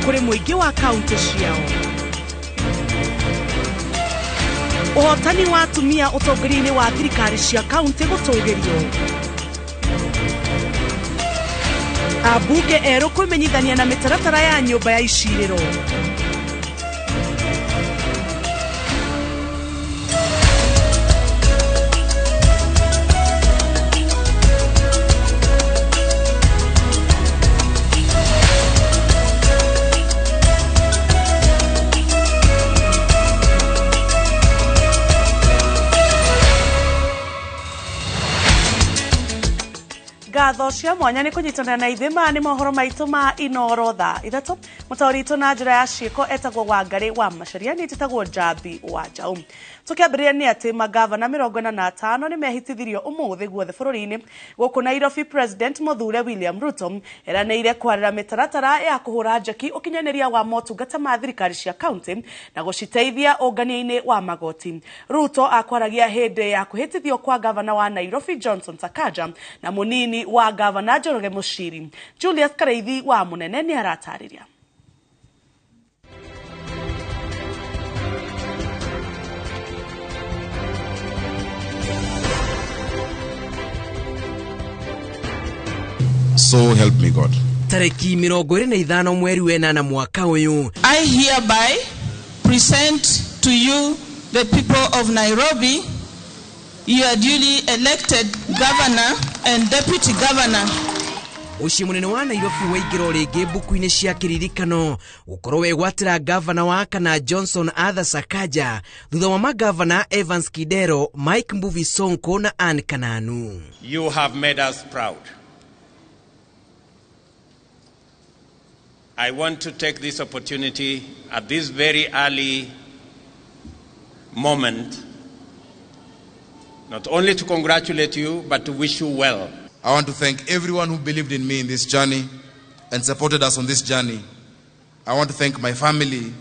kuri muingi wa kaunti ciao. Uhotani wa atumia utongori-ini wa thirikari cia kaunti gutugirio. Abunge ero kwimenyithania na mitaratara ya nyumba ya iciriro. Gatho cia mwanya ni kunyitana na ithima ni mohoro maitu ma Inauguration ithato mutaurito na njira ya ciiko etagwo Wangari wa Macharia ni titagwo Njambi wa Jau. Tukiambiriria ni ati magavana 45 ni mehitithirio umuthi guothe bururi-ini guku Nairobi. President Muthure William Ruto eraneire kwarira mitaratara ya kuhura njeki ukinyaniria wa motungata ma thirikari cia county na guciteithia ungania-ini wa magoti. Ruto akwaragia hindi ya kuhitithio kwa gavana wa Nairobi Johnson Sakaja na munini wa gavana Njoroge Muchiri. Julius Kareithi wa Munene ni aratariria. So help me God. Tariki 25 mweri wenana mwaka uyu. I hereby present to you the people of Nairobi, your duly elected governor and deputy governor. Uci munene wa Nairobi waigiro ringi buku-ini cia kiririkano gukorwo wegwatira gavana wa kana Johnson Arthur Sakaja thutha wa magavana Evans Kidero, Mike Mbuvi Sonko na Anne Kananu. You have made us proud. I want to take this opportunity at this very early moment not only to congratulate you but to wish you well. I want to thank everyone who believed in me in this journey and supported us on this journey. I want to thank my family,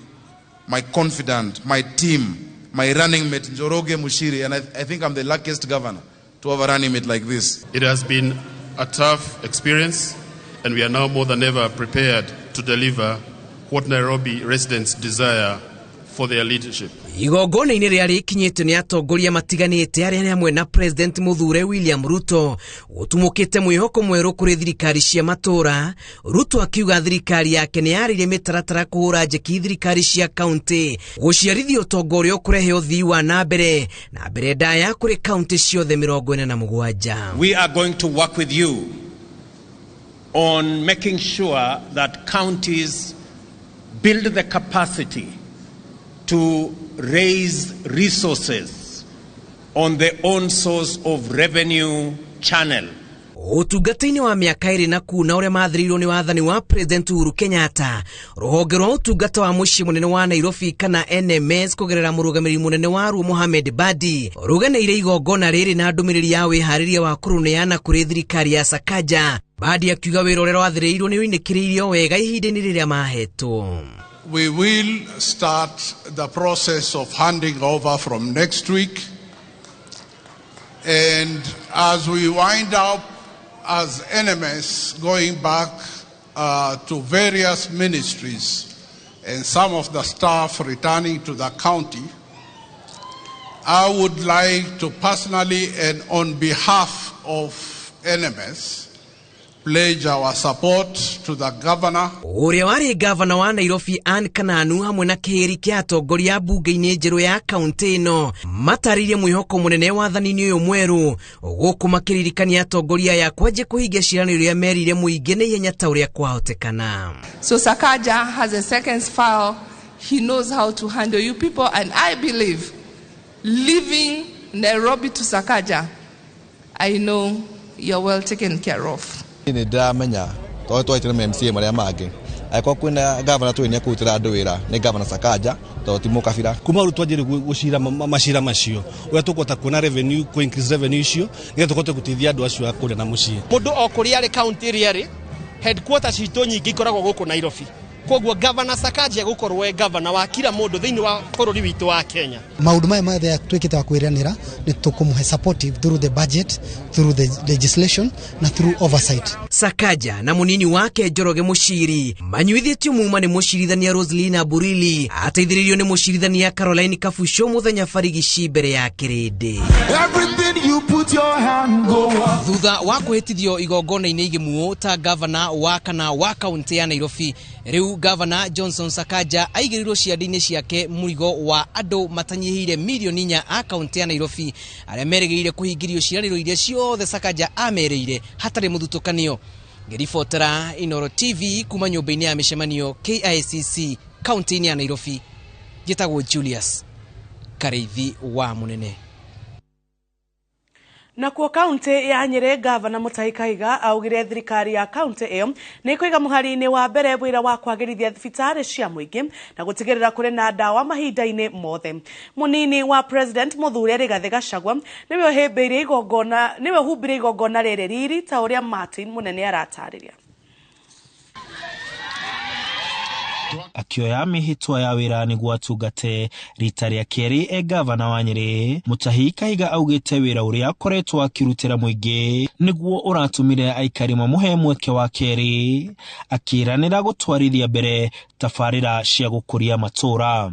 my confidant, my team, my running mate Njoroge Muchiri, and I think I'm the luckiest governor to have a running mate like this. It has been a tough experience, and we are now more than ever prepared to deliver what Nairobi residents desire for their leadership. Igongona-ini ria rikinyite ni atongoria matiganite aria ni hamwe na President Muthure William Ruto utumukite mwihoko mweru kuri thirikari cia matura. Ruto akiuga thirikari yake ni yarire mitaratara kuhura njeki thirikari cia county guciarithia utongoria ukurehe uthii wa na mbere ndaya kuri county ciothe 47. We are going to work with you on making sure that counties build the capacity to raise resources on their own source of revenue channel. Utungata-ini wa miaka iri na kuna uria mathirirwo ni wathani wa President Uhuru Kenyatta, ruhonge rwa utungata wa mucii munene wa Nairobi kana NMS kugerera murugamiri munene wa ruo Mohamed Badi ruganeire igongona riri na ndumiriri ya wihariria wa kuruneana kuri thirikari ya Sakaja. Badi akiuga wira uria wathirirwo ni uinikiriirio wega ihinda-ini riria mahetwo. We will start the process of handing over from next week, and as we wind up as NMS going back to various ministries and some of the staff returning to the county, I would like to personally and on behalf of NMS pledge our support to the governor. Uria wari governor wa Nairobi Anne Kananu hamwe na kihiri kia atongoria bunge-ini njeru ya county ino mataririe mwihoko munene wathani-ini uyu mweru guku makiririkania atongoria ya kwaje kuhingia ciraniro ria merire muingi ni ihenya ta uria kwahotekana. So Sakaja has a second file. He knows how to handle you people, and I believe leaving Nairobi to Sakaja, I know you're well taken care of. Ni ndamenya twaitire MCA maria mangi aiko kwina governor twini akutira andu wira ni governor Sakaja to timo kabira kuma ru twajire gucira macira macio uria tukota kuona revenue ku increase revenue icio ni tukote gutithia andu acio akuri na mucii mundu okuria ri county ri headquarters ito nyingi ikoragwo guku Nairobi Koguo Governor Sakaja gukorwo governor wa kila mundu thiini wa bururi witu wa Kenya. Maundu maya mathe twikite wa kwiranira ni tukumuhe supportive through the budget, through the legislation na through oversight. Sakaja na munini wake Njoroge Mushiri manyuithitio muma ni mushirithania Roslina Burili ateithiririo ni mushirithania Caroline Kafusho muthenya Farigici mbere ya kirindi. Everything you put your hand go. Thutha wa kuhitithio igongona-ini igimuo ta governor wa kana wa kaunti ya Nairobi, riu governor Johnson Sakaja aigirirwo ciandi-ini ciake murigo wa andu matanyihire milioni 4 a kaunti ya Nairobi aria merigirire kuhingirio ciraniro iria ciothe Sakaja ameriire hatari muthutukanio. Ngiribotera Inoro TV kuma nyumba-ini ya mishemanio KICC kaunti ya Nairobi. Gitagwo Julius Kareithi wa Munene. Na kwa kaunti ya Nyeri, Gavana Mutahi Kahiga augire thirikari ya kaunti iyo ni kuiga muhari-ini wa mbere wira wa kwagirithia thibitari cia muingi na gutigirira kuri na dawa mahinda-ini mothe. Munini wa President Muthure Rigathi Gachagua niwe humbire igongona riri ta uria Martin Munene aratariria. Akioya mihitwa ya wira niguo atungate rita ria keri gavana wa Nyeri, Mutahi Kahiga augite wira uria akoretwo akirutira muingi niguo uratumire aikari mamuhe mweke wa keri, akiranira gutwarithia mbere tafarira cia gukuria matura.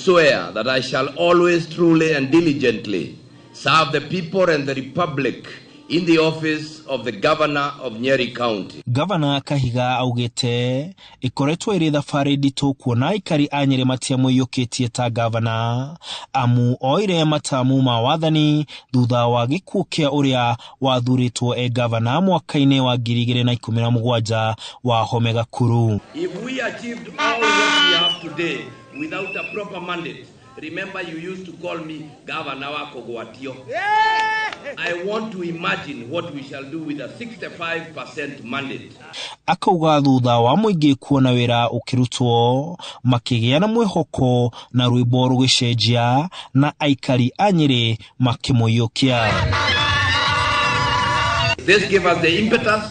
Swear that I shall always truly and diligently serve the people and the republic in the office of the Governor of Nyeri County. Governor Kahiga augite ikoretwo iri thafari nditu kuona aikari a Nyeri matiamuyukitie ta governor amu oire matamu ma wathani thutha wa gikuo kia uria wathuritwo governor mwaka-ini wa 2017 wa Homega Kuru. If we achieved all what we have today without a proper mandate, remember you used to call me Governor wako Gwatio. I want to imagine what we shall do with a 65% mandate. Akauga thutha wa muingi kuona wira ukirutwo makigia na mwihoko na rwimbo rugicenjia na aikari a Nyeri makimuyukia. This gave us the impetus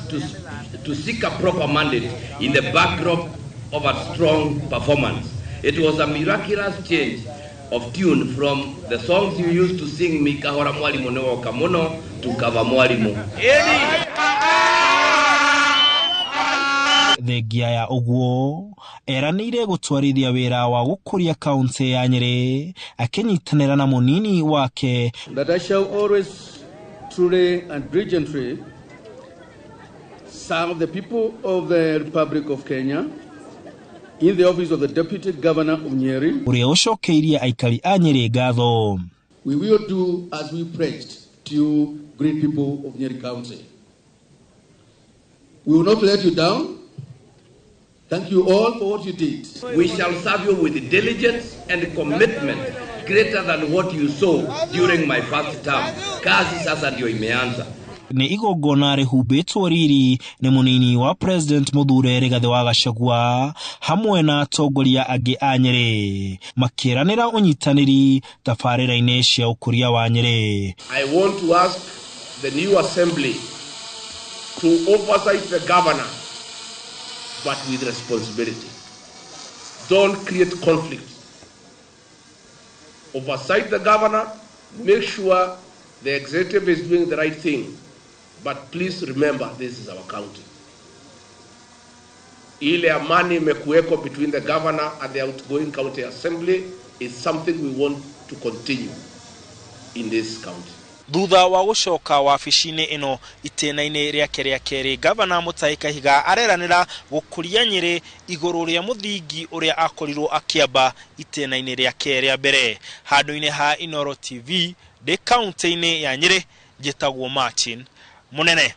to seek a proper mandate in the backdrop of a strong performance. It was a miraculous change of tune from the songs you used to sing me kahora mwalimu no kamono to kava mwalimu. Thengia ya uguo eranire gutwarithia wira wa gukuria kaunti ya Nyeri akinyitanira na munini wake. That I shall always truly and diligently serve the people of the Republic of Kenya in the office of the Deputy Governor of Nyeri. Uria ucokeirie aikari a Nyeri ngatho. We will do as we pledged to you, great people of Nyeri County. We will not let you down. Thank you all for what you did. We shall serve you with diligence and commitment greater than what you saw during my first term. Kazi sasa ndio imeanza. Ni igongona rihubitwo riri ni munini wa President Muthure Rigathi wa Gachagua hamwe na atongoria angi a Nyeri makiranira unyitaniri tafarira-ini cia ukuria wa Nyeri. I want to ask the new assembly to oversight the governor, but with responsibility. Don't create conflict. Oversight the governor, make sure the executive is doing the right thing. But please remember, this is our county. Ile amani imekuweko between the governor and the outgoing county assembly is something we want to continue in this county. Thutha wa gucoka wabici-ini ino itena-ini riake ria keri, Gavana Mutahi Kahiga areranira gukuria Nyeri iguru ria muthingi uria akorirwo akiamba itena-ini riake ria mbere. Handu-ini ha Inoro TV de kaunti-ini ya Nyeri, Njitagwo Martin Munene.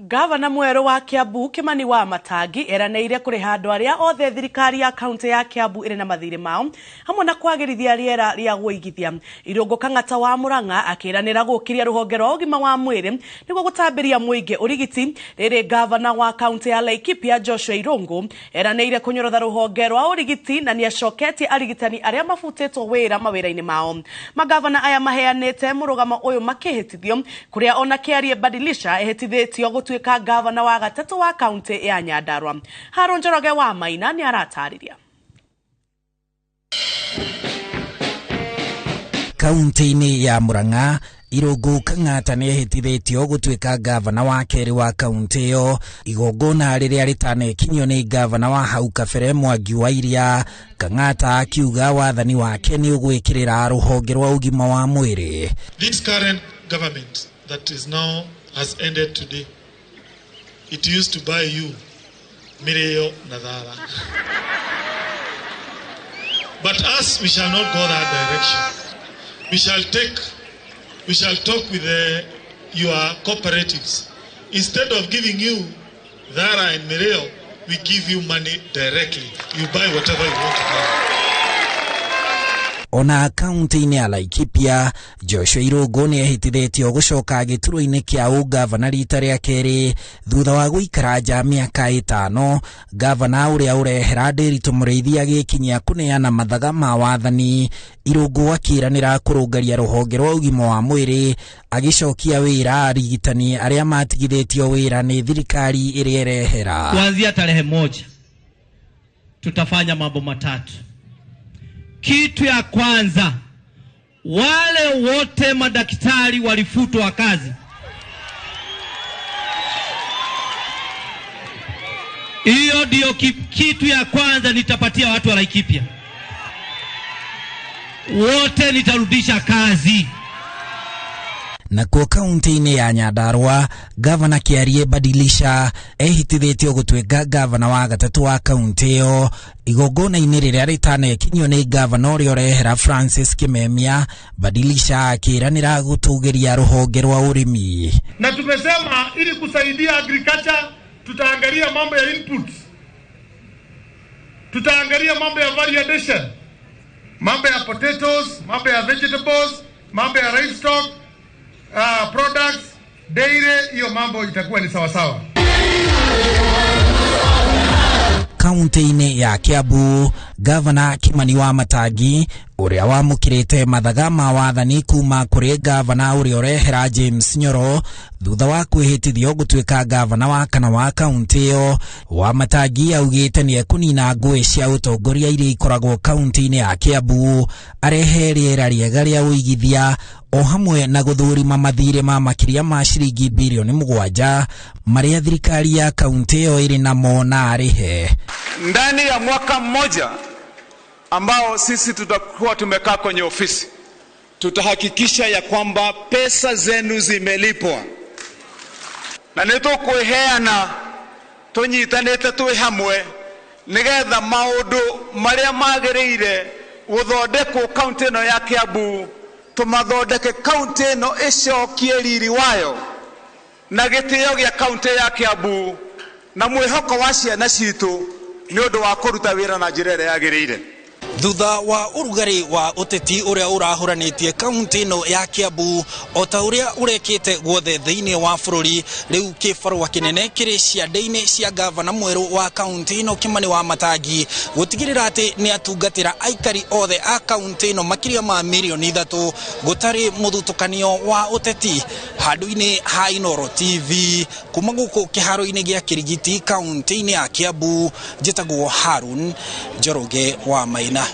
Gavana mweru wa Kiambu Kimani wa Matangi eraneire kuri handu aria othe thirikari ya kaunti ya Kiambu iri na mathire mao hamwe na kwagirithia riera ria guigithia. Irungu Kang'ata wa Murang'a akiranira gukiria ruhonge rwa ugima wa mwiri niguo gutambiria muingi urigiti. Riri gavana wa kaunti ya Laikipia Joshua Irungu eraneire kunyorotha ruhonge rwa urigiti na niacoketie arigitani aria mafutitwo wira mawira-ini mao. Magavana aya maheanite murugamo uyu makihitithio kuria ona Kiarie Badilisha ehitithitio gutuika gavana wa gatatu wa county ya Nyandarua. Harun Njoroge wa Maina ni aratariria. Kaunti-ini ya Murang'a, Irungu Kang'ata nĩ ehĩtithĩtio gũtuĩka gavana wa kerĩ wa kaunti ĩyo, igongona rĩrĩa rĩtanekinio nĩ gavana wa hau kabere Mwangi wa Iria. Kang'ata akiuga wathani wake nĩ ũgwĩkĩrĩra rũhonge rwa ũgima wa mwĩrĩ. This current government that is now has ended today, it used to buy you Mireo Nadara. But us, we shall not go that direction. We shall talk with your cooperatives. Instead of giving you Dhara and Mireo, we give you money directly. You buy whatever you want to buy. Ona kaunti-ini ya Laikipia, Joshua Irungu nĩ ehĩtithĩtio gũcoka gĩturwa-inĩ kĩa ũgavana rita rĩa kerĩ thutha wa gũikara nja mĩaka 5. Gavana ũrĩa ũrehera Nderitu Mũrĩithi agĩkinyia kũneana mathaga ma wathani. Irungu akĩranĩra kũrũngaria rũhonge rwa ũgima wa mwĩrĩ, agĩcokia wĩra arigitani arĩa matigithĩtio wĩra nĩ thirikari ĩrĩa ĩrehera. Kuanzia tarehe 1 tutafanya mambo matatu. Kitu ya kwanza, wale wote madaktari walifutwa kazi. Hiyo ndio kitu ya kwanza nitapatia watu wa Laikipia. Wote nitarudisha kazi. Na kwa kaunti-ini ya Nyandarua, gavana Kiarie Badilisha ehĩtithĩtio gũtuĩka gavana wa gatatu wa kaunti ĩyo, igongona-inĩ rĩrĩa rĩtanekinio nĩ gavana ũrĩa ũrehera Francis Kimemia. Badilisha akĩranĩra gũtũgĩria rũhonge rwa ũrĩmi. Na tumesema ili kusaidia agriculture tutaangalia mambo ya inputs, tutaangalia mambo ya variation, mambo ya potatoes, mambo ya vegetables, mambo ya livestock products, dairy, hiyo mambo itakuwa ni sawa sawa. Kaunti-ini ya Kiambu, gavana Kimani wa Matangi ũrĩa wamũkĩrĩte mathaga ma wathani kuma kũrĩ gavana ũrĩa ũrehera James Nyoro thutha wa kwĩhĩtithio gũtuĩka gavana wa kana wa kaunti ĩyo. Wa Matangi augĩte nĩ ekũnina ngũĩ cia ũtongoria iria ikoragwo kaunti-inĩ ya Kiambu, arehe rĩera rĩega rĩa ũigithia o hamwe na gũthũrima mathirĩ ma makĩria ma ciringi bilioni 7 marĩa thirikari ya kaunti ĩyo ĩrĩ namo na arĩhe. Ndani ya mwaka mmoja ambao sisi tutakuwa tumekaa kwenye ofisi, tutahakikisha ya kwamba pesa zenu zimelipwa na nĩtũkwĩheana tũnyitanĩte twĩ hamwe nĩgetha maũndũ marĩa magĩrĩire gũthondekwo kaunti ĩno ya Kiambu tũmathondeke kaunti ĩno ĩcokie riri wayo na gĩtĩo gĩa kaunti ya Kiambu na mwĩhoko wa ciana citũ nĩ ũndũ wa kũruta wĩra na njĩra ĩrĩa yagĩrĩire. Thutha wa ũrugarĩ wa ũteti ũrĩa ũrahũranĩtie kaunti ĩno ya Kiambu, o ta ũrĩa ũrekĩte guothe thĩinĩ wa bũrũri, rĩu kĩbarũa kĩnene kĩrĩ ciande-inĩ cia gavana mwerũ wa kaunti ĩno Kimani wa Matangi gũtigĩrĩra atĩ nĩ atungatĩra aikari othe a kaunti ĩno makĩria ma milioni 3 gũtarĩ mũthutũkanio wa ũteti. Handũ-inĩ ha Inooro TV kuma gũkũ kĩharo-inĩ gĩa Kĩrigiti kaunti-inĩ ya Kiambu, njĩtagwo Harun Njoroge wa Maina.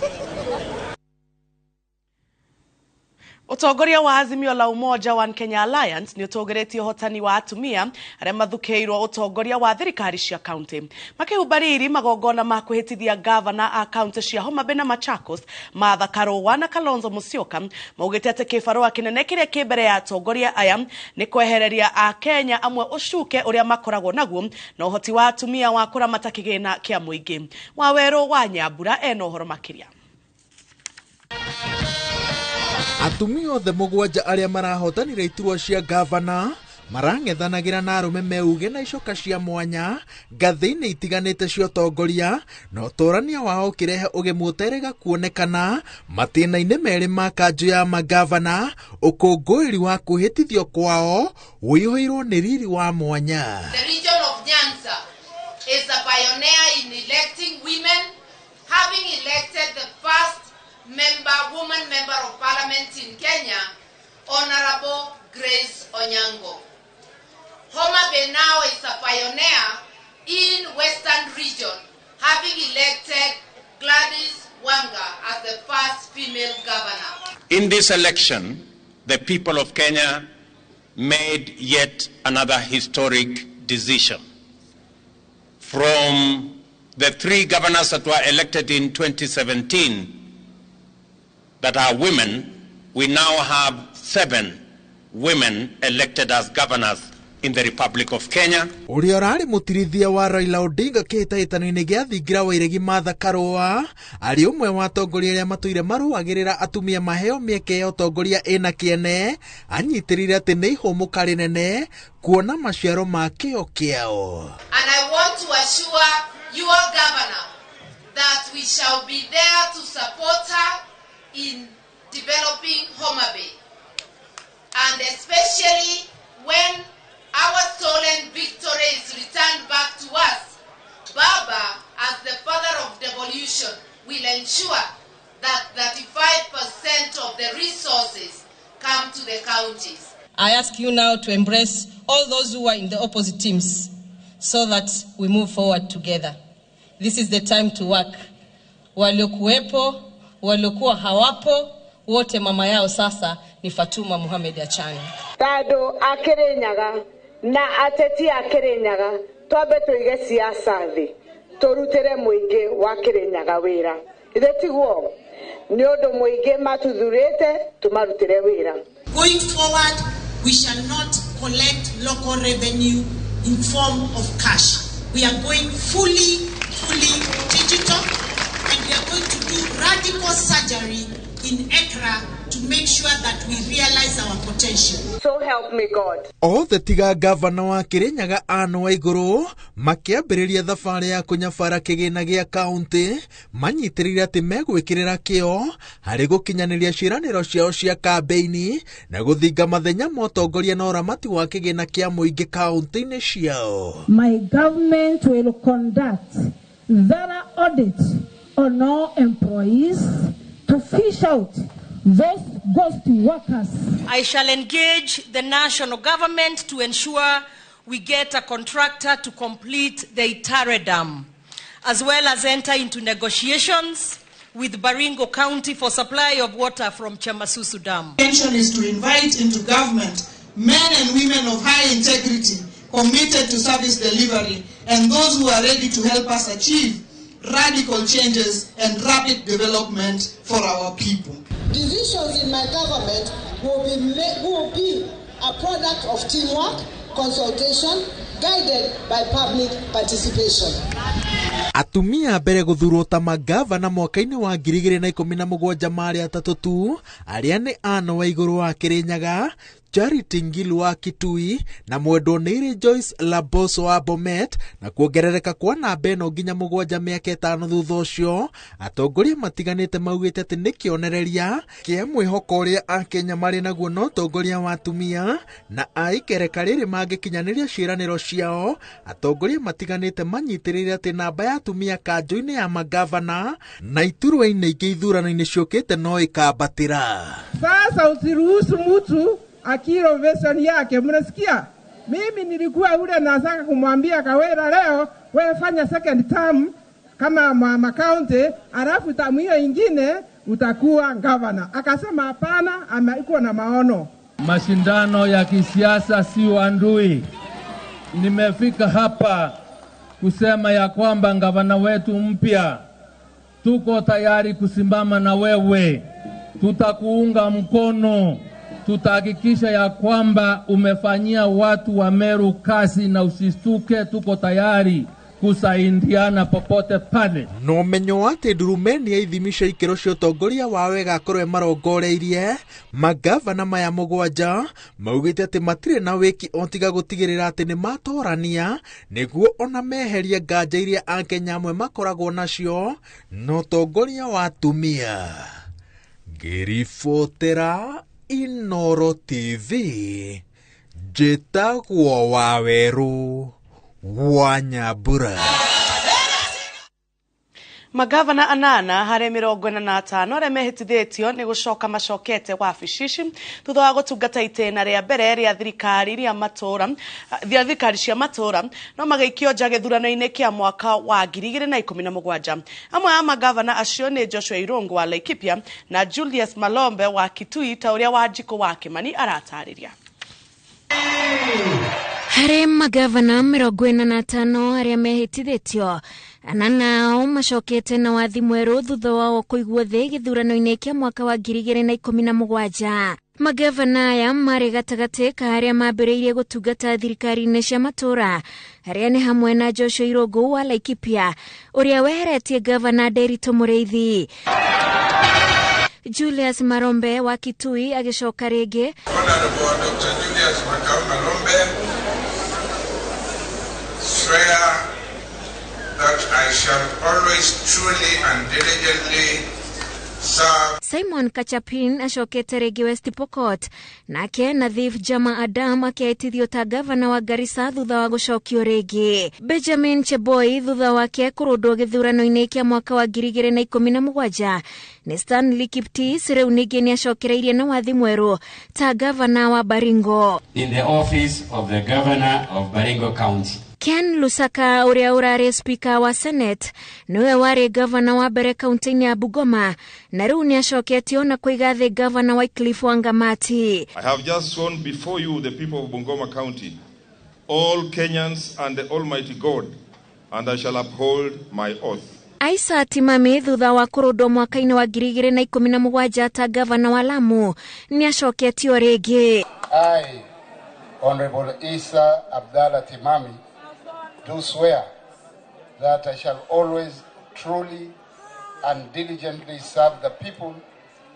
Utongoria wa Azimio la Umoja One Kenya Alliance ni utongoretie hotani wa atumia arĩa mathukeirwo utongoria wa thirikari cia county. Makihubariri magongona ma kwĩhĩtithia gavana a county cia Homa Bay na Machakos, Martha Karũa na Kalonzo Musyoka, maugĩte atĩ kĩbarũa kĩnene kĩrĩa kĩ mbere ya atongoria aya nĩ kwehereria a Kenya amwe ũcuke ũrĩa makoragwo naguo na ũhoti wa atumia wa kũramata kĩgĩna kĩa mũingĩ. Wawerũ wa Nyambura ena ũhoro makĩria. Atumia othe 7 arĩa marahotanire iturwa cia gavana marang'ethanagira na arume meuge na icoka cia mwanya ngathĩ-inĩ itiganĩte cia ũtongoria, na ũtorania wao ũkĩrehe ũgemu ũterĩga kuonekana matĩna-inĩ merĩ ma kanjũ ya magavana, ũkũngũĩri wa kwĩhĩtithio kwao wĩihũirwo nĩ riri wa mwanya. The region of Nyanza is a pioneer in electing women, having elected the first woman member of parliament in Kenya, Honorable Grace Onyango. Homa Bay now is a pioneer in Western region, having elected Gladys Wanga as the first female governor. In this election, the people of Kenya made yet another historic decision. From the 3 governors that were elected in 2017 that are women, we now have 7 women elected as governors in the Republic of Kenya. Uria urari mutirithia wa Raila Odinga kihitahitano-ini gia thingira wa iregi Martha Karua ari umwe wa atongoria aria matuire maruagirira atumia maheo mieke ya utongoria ina kiene anyitirire ati ni ihomuka rinene kuona maciaro ma kio kiao. And I want to assure your governor that we shall be there to support her in developing Homa Bay, and especially when our stolen victory is returned back to us. Baba, as the father of devolution, will ensure that 35% of the resources come to the counties. I ask you now to embrace all those who are in the opposite teams so that we move forward together. This is the time to work. Waliokuwepo, waliokuwa hawapo, wote mama yao sasa ni Fatuma Mohamed Achani. Tado akirenyaga na ateti akirenyaga twabe tuige siasa thi turutire muingi wa kirenyaga wira ithetiguo ni undu muingi matuthurite tumarutire wira. Going forward, we shall not collect local revenue in form of cash. We are going fully digital, and we are going to do radical surgery in Accra to make sure that we realize our potential. So help me God. Othe tiga gavana wa Kirinyaga Anne Waiguru makiambiriria thabari ya kunyabara kigina gia kaunti manyitirire ati megwikirira kio hari gukinyaniria ciraniro ciao cia kambeini na guthinga mathenya ma utongoria na uramati wa kigina kia muingi kaunti-ini ciao. My government will conduct thorough audit on all employees to fish out those ghost workers. I shall engage the national government to ensure we get a contractor to complete the Itare Dam, as well as enter into negotiations with Baringo County for supply of water from Chamasusu Dam. The intention is to invite into government men and women of high integrity, committed to service delivery, and those who are ready to help us achieve radical changes and rapid development for our people. Decisions in my government will be a product of teamwork, consultation, guided by public participation. Atumia mbere guthurwo ta magavana mwaka-ini wa 2017 mari atatu tu aria ni Anne Waiguru wa Kirinyaga, Charity Ngilu wa Kitui na Mwendwa Nĩirĩ Joyce Laboso wa Bomet, na kuongerereka kwa namba ĩno nginya 7 mĩaka 5 thutha ũcio. Atongoria matiganĩte maugĩte atĩ nĩ kĩonereria kĩa mwĩhoko ũrĩa Akenya marĩ naguo na ũtongoria wa atumia, na aikereka rĩrĩ mangĩkinyanĩria ciĩranĩro ciao. Atongoria matiganĩte manyitĩrĩire atĩ namba ya atumia kanjũ-inĩ ya magavana na iturwa-inĩ ingĩ ithurano-inĩ ciũkĩte no ĩkambatĩra. Sasa usiruhusu mtu akirovation yake, mnasikia? Mimi nilikuwa ule nataka kumwambia Kawera leo, wewe fanya second term kama mama county, alafu tamu hiyo ingine utakuwa governor. Akasema hapana, amekuwa na maono. Mashindano ya kisiasa si uadui. Nimefika hapa kusema ya kwamba gavana wetu mpya, tuko tayari kusimama na wewe, tutakuunga mkono. Tutahakikisha ya kwamba umefanyia watu wa Meru kazi na usistuke. Tuko tayari kusaidiana popote pale. No menyo ati Ndurumeni yaithimisha ikero cia utongoria wawe gakorwe marongoreirie. Magavana maya 7 maugite ati matire na wiki ontiga gutigirira ati ni matorania niguo ona meherie nganja iria Akenya amwe makoragwo nacio no utongoria wa atumia. Ngiribotera Inoro TV, Njĩtagwo Waweru wa Nyambura. Magavana anana harĩ 45 arĩa mehĩtithĩtio nĩ gũcoka macokete wabici thutha wa gũtungata itĩna rĩa mbere rĩa thirikari cia matũra no magaikio nja gĩthurano-inĩ kĩa mwaka wa 2017. Amwe a magavana acio nĩ Joshua Irungu wa Laikipia na Julius Malombe wa Kitui, ta ũrĩa Wanjikũ wa Kimani aratarĩria. Harĩ magavana 45 arĩa mehĩtithĩtio anana macokete na wathi mwerũ thutha wao kũigwo thĩ gĩthurano-inĩ kĩa mwaka wa 2017. Magavana aya marĩ gatagatĩ ka arĩa mambĩrĩirie gũtungata thirikari-inĩ cia matũra, arĩa nĩ hamwe na Joshua Irungu wa Laikipia ũrĩa weheretie gavana Nderitu Mũrĩithi. Julius Malombe wa Kitui agĩcoka rĩngĩ. Honorable Dr. Julius Malombe swear that I shall always truly and diligently serve. Simon Kachapin acokete rĩngĩ West Pokot, nake Nadhif Jama Adam akĩetithio ta gavana wa Garissa thutha wa gũcokio rĩngĩ. Benjamin Cheboi thutha wake kũrũndwo gĩthurano-inĩ kĩa mwaka wa 2017 nĩ Stanley Kiptis rĩu ningĩ nĩ acokereirie na wathi mwerũ ta gavana wa Baringo. In the office of the governor of Baringo County. Ken Lusaka ũrĩa ũrarĩ speaker wa Senate niwe warĩ gavana wa mbere kaunti-inĩ ya Bungoma na rĩu nĩ acoketio na kũiga thĩ gavana Wycliffe Wangamati. I have just sworn before you, the people of Bungoma County, all Kenyans and the Almighty God, and I shall uphold my oath. Aisa Timami thutha wa kũrũndwo mwaka-inĩ wa 2017 ta gavana wa Lamu nĩ acoketio rĩngĩ. I, Honorable Isa Abdallah Timami, do swear that I shall always truly and diligently serve the people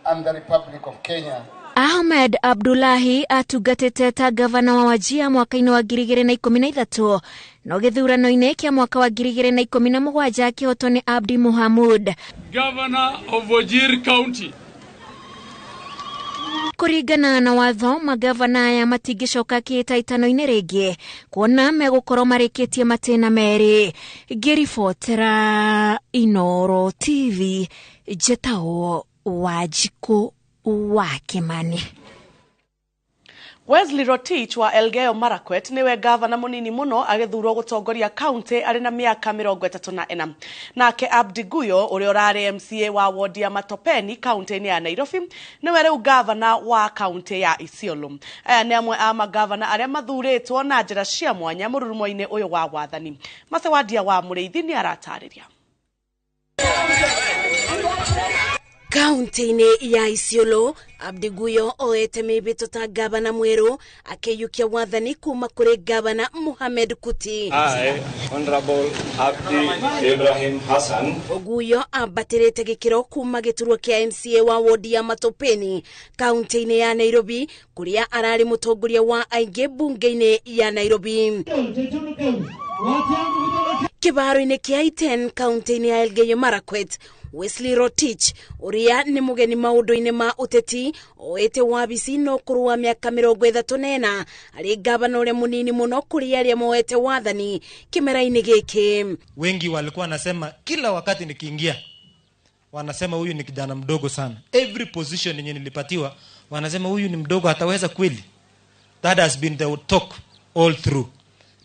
and the Republic of Kenya. Ahmed Abdullahi atugatĩte ta gavana wa Wajir mwaka-inĩ wa 2013 no gĩthurano-inĩ kĩa mwaka wa 2017 akĩhotwo nĩ Abdi Mohamud. Governor of Wajir County. Kũringana na watho, magavana aya matingĩcoka kĩhĩtahĩtano-inĩ rĩngĩ kuona megũkorwo marĩkĩtie matĩna merĩ. Ngĩribotera Inoro TV, njĩtagwo Wanjikũ wa Kimani. Wesley Rotich wa Elgeyo Marakwet niwe gavana munini muno agĩthurwo gũtongoria county arĩ na mĩaka 34. Nake Abdi Guyo ũrĩa ũrarĩ MCA wa ward ya Matopeni county-inĩ ya Nairobi niwe rĩu gavana wa county ya Isiolo. Aya nĩ amwe a magavana arĩa mathurĩtwo na njĩra cia mwanya mũrurumo-inĩ ũyũ wa wathani. Macewadia wa Mũrĩithi nĩ aratarĩria. Kaunti-inĩ ya Isiolo, Abdi Guyo oete mĩbĩto ta gavana mwerũ akĩiyũkia wathani kuma kũrĩ gavana Mohamed Kuti. I, Honorable Abdi Ibrahim Hassan. Guyo ambatĩrĩte gĩkĩro kuma gĩturwa kĩa MCA wa wodi ya Matopeni kaunti-inĩ ya Nairobi kũrĩa ararĩ mũtongoria wa aingĩ bunge-inĩ ya Nairobi. Kĩbaro-inĩ kĩa Iten kaunti-inĩ ya Elgeyo Marakwet, Wesley Rotich ũrĩa nĩ mũgeni maũndũ-inĩ ma ũteti oete wabici no kũrũa mĩaka 34 arĩ gavana ũrĩa mũnini mũno kũrĩ arĩa moete wathani kĩmera-inĩ gĩkĩ. Wengi walikuwa wanasema kila wakati nikiingia wanasema huyu ni kijana mdogo sana. Every position yenye nilipatiwa wanasema huyu ni mdogo hataweza kweli. That has been the talk all through.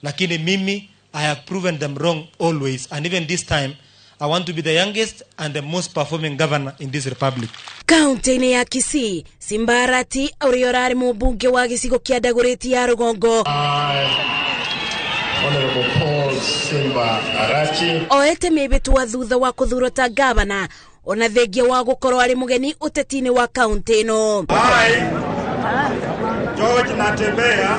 Lakini mimi I have proven them wrong always, and even this time I want to be the youngest and the most performing governor in this republic. Kaunti-inĩ ya Kisii, Simbarati ũrĩa ũrarĩ mũmbunge wa gĩcigo kĩa Dagoretti ya Rũgongo Honorable Paul Simbarati oete mĩbĩtwo thutha wa kũthurwo ta gavana ona thengia wa gũkorwo arĩ mũgeni ũteti-inĩ wa kaunti ĩno. George Natembea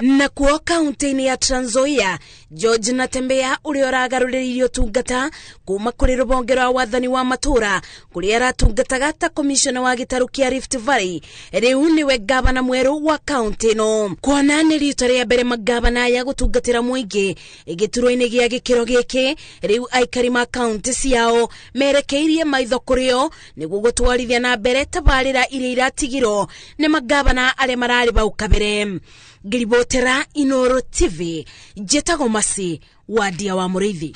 Nakuo kaunti-inĩ ya Trans Nzoia, George Natembea ũrĩa ũragarũrĩire ũtungata kuma kũrĩ rũhonge rwa wathani wa matũra kũrĩa aratungataga ta commissioner wa gĩtarũ kĩa Rift Valley, rĩu nĩwe gavana mwerũ wa kaunti ĩno. Kuona nĩ rita rĩa mbere magavana aya gũtungatĩra mũingĩ gĩturwa-inĩ gĩa gĩkĩro gĩkĩ, rĩu aikari ma kaunti ciao merekeirie maitho kũrĩo nĩguo gũtwarithia na mbere tabarĩra iria iratigirwo nĩ magavana arĩa mararĩ bau kabere. Ngĩribotera Inoro TV, njĩtagwo Masi Wadia wa Mũrĩithi.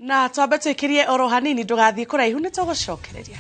na twambe twikirie oro hanini ndugathie kuraihu ni tugucokereria